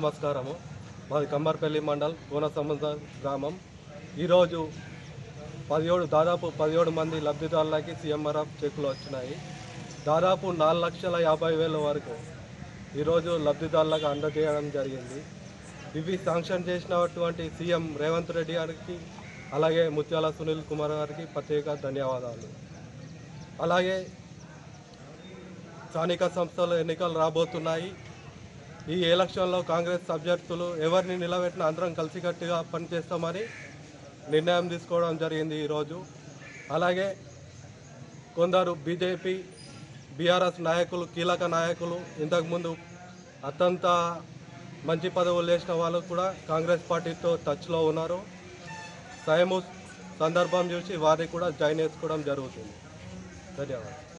నమస్కారము. మాది కమ్మర్పల్లి మండల్ కోనసముద్ర గ్రామం. ఈరోజు దాదాపు 17 మంది లబ్ధిదారులకి సీఎంఆర్ఎఫ్ చెక్కులు వచ్చినాయి. దాదాపు 4,50,000 వరకు ఈరోజు లబ్ధిదారులకు అందజేయడం జరిగింది. ఇవి శాంక్షన్ చేసినటువంటి సీఎం రేవంత్ రెడ్డి గారికి, అలాగే ముత్యాల సునీల్ కుమార్ గారికి ప్రత్యేక ధన్యవాదాలు. అలాగే స్థానిక సంస్థల ఎన్నికలు రాబోతున్నాయి. ఈ ఎలక్షన్లో కాంగ్రెస్ అభ్యర్థులు ఎవరిని నిలబెట్టిన అందరం కలిసికట్టుగా పనిచేస్తామని నిర్ణయం తీసుకోవడం జరిగింది ఈరోజు. అలాగే కొందరు బీజేపీ బీఆర్ఎస్ నాయకులు, కీలక నాయకులు, ఇంతకుముందు అత్యంత మంచి పదవులు చేసిన వాళ్ళు కూడా కాంగ్రెస్ పార్టీతో టచ్లో ఉన్నారు. సందర్భం చూసి వారిని కూడా జాయిన్ చేసుకోవడం జరుగుతుంది. ధన్యవాదాలు.